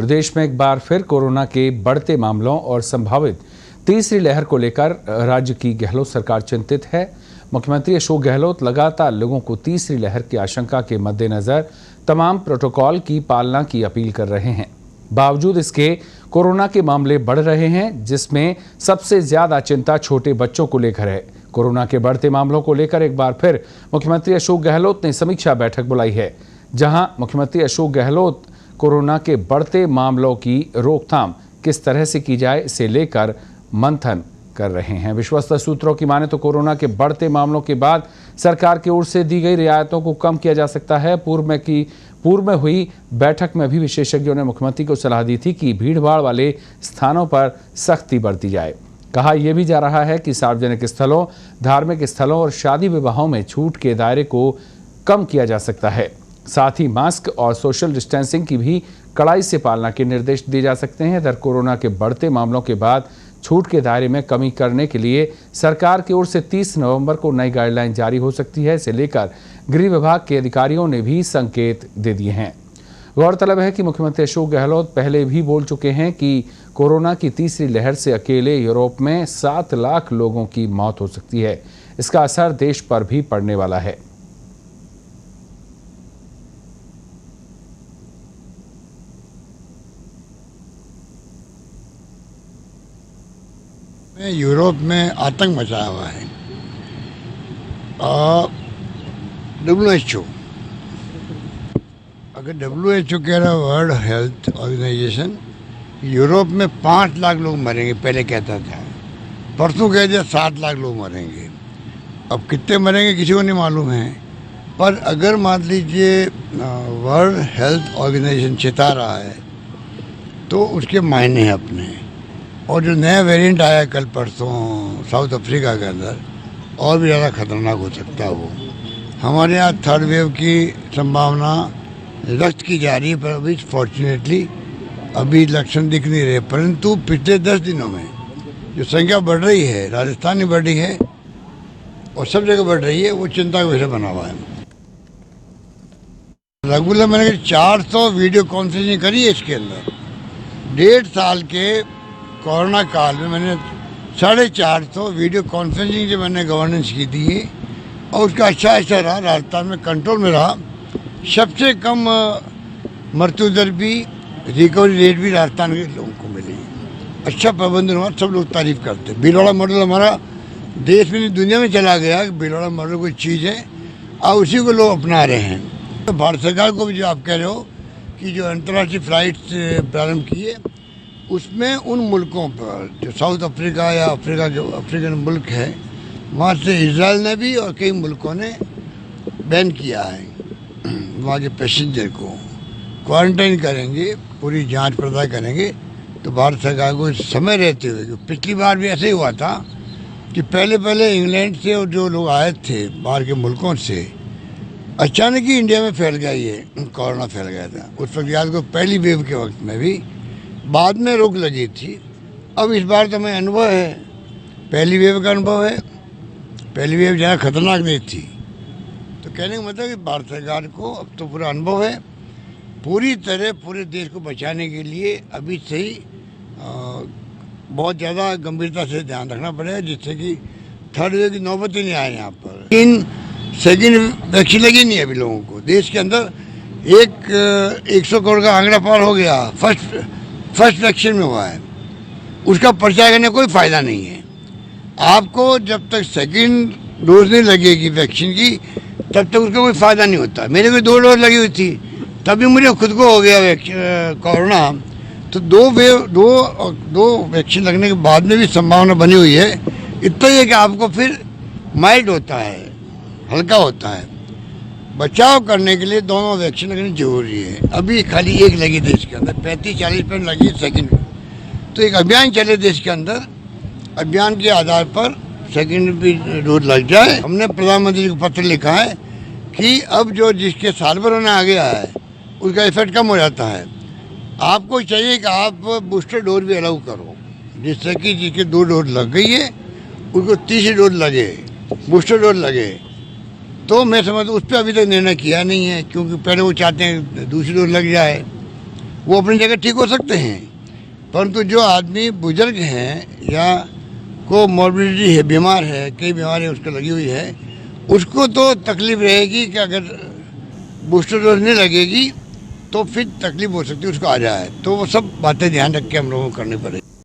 प्रदेश में एक बार फिर कोरोना के बढ़ते मामलों और संभावित तीसरी लहर को लेकर राज्य की गहलोत सरकार चिंतित है। मुख्यमंत्री अशोक गहलोत लगातार लोगों को तीसरी लहर की आशंका के मद्देनजर तमाम प्रोटोकॉल की पालना की अपील कर रहे हैं। बावजूद इसके कोरोना के मामले बढ़ रहे हैं, जिसमें सबसे ज्यादा चिंता छोटे बच्चों को लेकर है। कोरोना के बढ़ते मामलों को लेकर एक बार फिर मुख्यमंत्री अशोक गहलोत ने समीक्षा बैठक बुलाई है, जहां मुख्यमंत्री अशोक गहलोत कोरोना के बढ़ते मामलों की रोकथाम किस तरह से की जाए, इसे लेकर मंथन कर रहे हैं। विश्वस्त सूत्रों की माने तो कोरोना के बढ़ते मामलों के बाद सरकार की ओर से दी गई रियायतों को कम किया जा सकता है। पूर्व में हुई बैठक में भी विशेषज्ञों ने मुख्यमंत्री को सलाह दी थी कि भीड़भाड़ वाले स्थानों पर सख्ती बरती जाए। कहा यह भी जा रहा है कि सार्वजनिक स्थलों, धार्मिक स्थलों और शादी विवाहों में छूट के दायरे को कम किया जा सकता है। साथ ही मास्क और सोशल डिस्टेंसिंग की भी कड़ाई से पालना के निर्देश दिए जा सकते हैं। इधर कोरोना के बढ़ते मामलों के बाद छूट के दायरे में कमी करने के लिए सरकार की ओर से 30 नवंबर को नई गाइडलाइन जारी हो सकती है। इसे लेकर गृह विभाग के अधिकारियों ने भी संकेत दे दिए हैं। गौरतलब है कि मुख्यमंत्री अशोक गहलोत पहले भी बोल चुके हैं कि कोरोना की तीसरी लहर से अकेले यूरोप में 7 लाख लोगों की मौत हो सकती है। इसका असर देश पर भी पड़ने वाला है। यूरोप में आतंक मचा हुआ है। WHO, अगर WHO कह रहा है, वर्ल्ड हेल्थ ऑर्गेनाइजेशन, यूरोप में 5 लाख लोग मरेंगे, पहले कहता था। परसों कह दिया 7 लाख लोग मरेंगे। अब कितने मरेंगे किसी को नहीं मालूम है, पर अगर मान लीजिए वर्ल्ड हेल्थ ऑर्गेनाइजेशन चेता रहा है तो उसके मायने हैं अपने। और जो नया वेरिएंट आया कल परसों साउथ अफ्रीका के अंदर, और भी ज़्यादा खतरनाक हो सकता है वो। हमारे यहाँ थर्ड वेव की संभावना व्यक्त की जा रही है, पर अभी फॉर्चुनेटली अभी लक्षण दिख नहीं रहे। परंतु पिछले 10 दिनों में जो संख्या बढ़ रही है, राजस्थान में बढ़ रही है और सब जगह बढ़ रही है, वो चिंता का विषय बना हुआ है। रेगुलर मैंने 400 वीडियो कॉन्फ्रेंसिंग करी है इसके अंदर। 1.5 साल के कोरोना काल में मैंने 450 वीडियो कॉन्फ्रेंसिंग से मैंने गवर्नेंस की थी और उसका अच्छा रहा। राजस्थान में कंट्रोल में रहा। सबसे कम मृत्यु दर भी, रिकवरी रेट भी राजस्थान के लोगों को मिली। अच्छा प्रबंधन हुआ, सब लोग तारीफ करते। भीलवाड़ा मॉडल हमारा देश में, दुनिया में चला गया कि भीलवाड़ा मॉडल कोई चीज़ है और उसी को लोग अपना रहे हैं। तो भारत सरकार को भी जो आप कह रहे हो कि जो अंतर्राष्ट्रीय फ्लाइट्स प्रारंभ की है, उसमें उन मुल्कों पर जो साउथ अफ्रीका या अफ्रीका जो अफ्रीकन मुल्क है, वहाँ से इजराइल ने भी और कई मुल्कों ने बैन किया है। वहाँ के पैसेंजर को क्वारंटाइन करेंगे, पूरी जांच पड़ताल करेंगे। तो भारत सरकार को समय रहते हुए, पिछली बार भी ऐसे ही हुआ था कि पहले इंग्लैंड से और जो लोग आए थे बाहर के मुल्कों से, अचानक ही इंडिया में फैल गया, ये कोरोना फैल गया था। उस वक्त याद को पहली वेव के वक्त में भी बाद में रोक लगी थी। अब इस बार तो हमें अनुभव है, पहली वेव का अनुभव है। पहली वेव ज़्यादा खतरनाक नहीं थी। तो कहने का मतलब कि भारत सरकार को अब तो पूरा अनुभव है। पूरी तरह पूरे देश को बचाने के लिए अभी से ही बहुत ज़्यादा गंभीरता से ध्यान रखना पड़ेगा, जिससे कि थर्ड वेव की नौबत ही नहीं आए यहाँ पर। इन सेकेंड वैक्सीन लगी नहीं है अभी लोगों को। देश के अंदर 100 करोड़ का आंकड़ा पार हो गया, फर्स्ट वैक्सीन में हुआ है। उसका प्रचार करने कोई फ़ायदा नहीं है। आपको जब तक सेकंड डोज नहीं लगेगी वैक्सीन की, तब तक उसका कोई फ़ायदा नहीं होता। मेरे को 2 डोज लगी हुई थी, तभी मुझे खुद को हो गया कोरोना। तो 2 वैक्सीन लगने के बाद में भी संभावना बनी हुई है। इतना ही है कि आपको फिर माइल्ड होता है, हल्का होता है। बचाव करने के लिए दोनों वैक्सीन लगनी जरूरी है। अभी खाली एक लगी देश के अंदर, 35-40% लगी सेकंड। तो एक अभियान चले देश के अंदर, अभियान के आधार पर सेकंड भी डोज लग जाए। हमने प्रधानमंत्री को पत्र लिखा है कि अब जो जिसके साल भर होने आ गया है, उसका इफेक्ट कम हो जाता है। आपको चाहिए कि आप बूस्टर डोज भी अलाउ करो, जिससे कि जिसके 2 डोज लग गई है उनको तीसरी डोज लगे, बूस्टर डोज लगे। तो मैं समझता उस पर अभी तक निर्णय किया नहीं है, क्योंकि पहले वो चाहते हैं दूसरी डोज लग जाए। वो अपनी जगह ठीक हो सकते हैं, परंतु जो आदमी बुजुर्ग हैं या को मॉर्बिडिटी है, बीमार है, कई बीमारियाँ उसको लगी हुई है, उसको तो तकलीफ रहेगी कि अगर बूस्टर डोज नहीं लगेगी तो फिर तकलीफ हो सकती है उसको आ जाए। तो वो सब बातें ध्यान रख के हम लोगों को करनी पड़ेगी।